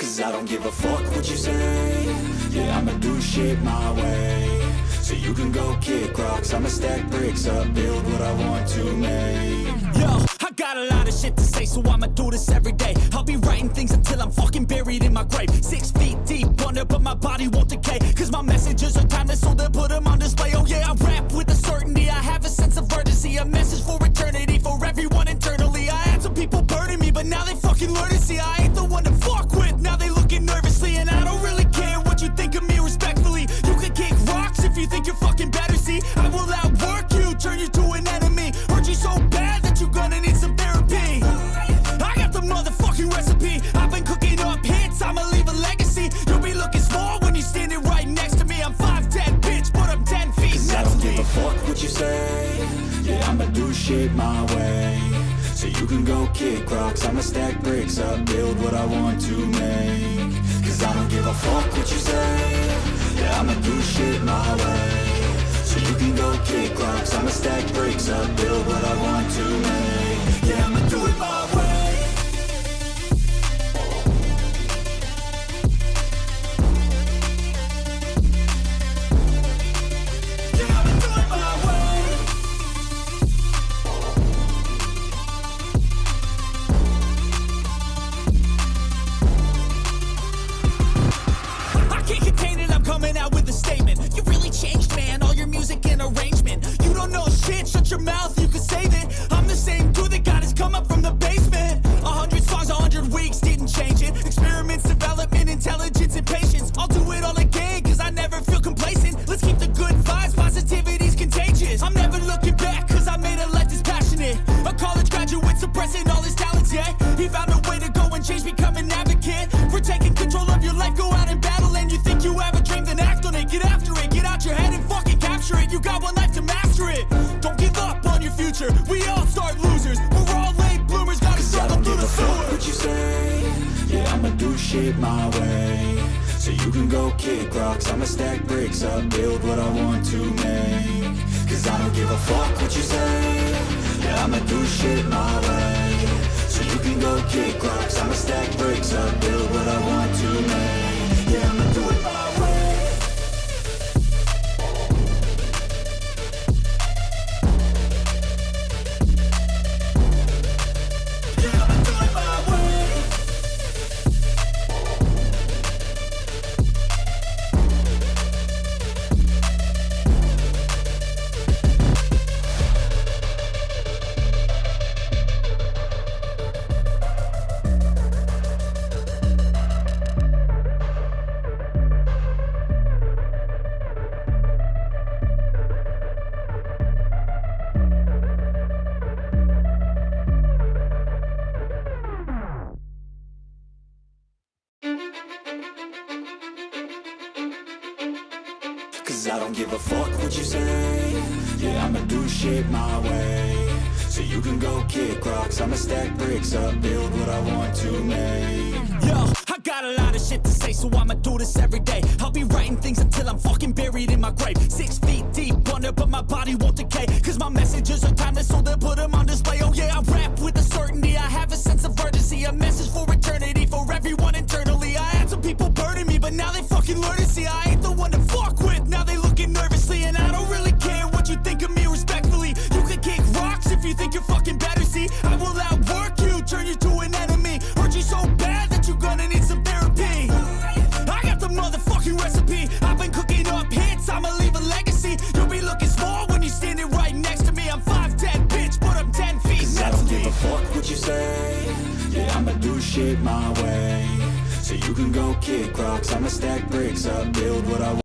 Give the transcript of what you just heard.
Cause I don't give a fuck what you say. Yeah, I'ma do shit my way. So you can go kick rocks, I'ma stack bricks up, build what I want to make. Yo, I got a lot of shit to say, so I'ma do this every day. I'll be writing things until I'm fucking buried in my grave. 6 feet deep under, but my body won't decay. Cause my messages are timeless, so they'll put them on display. Oh yeah, I rap with a certainty, I have a sense of urgency. A message for eternity, for everyone internally. I had some people burning me, but now they fucking learn to see I ain't the one to fuck with. Now they looking nervously, and I don't really care what you think of me respectfully. You can kick rocks if you think you're fucking better, see. I will outwork you, turn you to an enemy. Hurt you so bad that you're gonna need some therapy. I got the motherfucking recipe. I've been cooking up hits, I'ma leave a legacy. You'll be looking small when you're standing right next to me. I'm 5'10", bitch, but I'm 10 feet. Cause I don't give a fuck what you say. Yeah, I'ma do shit my way. So you can go kick rocks, I'ma stack bricks up, build what I want to make. Cause I don't give a fuck what you say. Yeah, I'ma do shit my way. So you can go kick rocks, I'ma stack bricks up, build what I want to make. Yeah, I'ma do it my way. Yeah, I'ma do it my way. I can't contain it, I'm coming out with a statement. You really changed, man, all your music and arrangement. You don't know shit, shut your mouth, you can save it. I'm the same dude that got his come up from the basement. 100 songs, 100 weeks, didn't change it. Experiments, development, intelligence, and patience. I'll do it all again, cause I never feel complacent. Let's keep the good vibes, positivity's contagious. I'm never looking back, cause I made a life that's passionate. A college graduate suppressing all his talents, yeah. He found a way to go and change, become an advocate. For taking control of your life, go out and battle. And you think you have a dream, then act on it. Get after it, get out your head and fucking capture it. You got one life to master it. Don't give up on your future, we all start losers. We're all late bloomers, gotta Cause I struggle don't through give the a fuck sewer. what you say. Yeah, I'ma do shit my way. So you can go kick rocks, I'ma stack bricks up, build what I want to make. Cause I don't give a fuck what you say. Yeah, I'ma do shit my way. So you can go kick rocks, I'ma stack bricks up, build what I want to make. Yeah, I'ma do it my way. Yeah, I'ma do it my way. Cause I don't give a fuck what you say. Yeah, I'ma do shit my way. So you can go kick rocks, I'ma stack bricks up, build what I want to make. Yo, I got a lot of shit to say, so I'ma do this every day. I'll be writing things until I'm fucking buried in my grave. 6 feet deep under, but my body won't decay. Cause my messages are timeless, so they'll put them on display. Oh yeah, I rap with a certainty, I have a sense of urgency. A message for eternity, for everyone internally. I had some people burning me, but now they fucking learn to see I ain't the one to fuck with. Now they looking nervously, and I don't really care what you think of me respectfully. You can kick rocks if you think you're fucking better, see. I will outwork you, turn you to an enemy. Hurt you so bad that you're gonna need some therapy. I got the motherfucking recipe. I've been cooking up hits, I'ma leave a legacy. You'll be looking small when you're standing right next to me. I'm 5'10", bitch, but I'm 10 feet. Cause I don't give a fuck what you say. Yeah, I'ma do shit my way. So you can go kick rocks, I'ma stack bricks up, build what I want.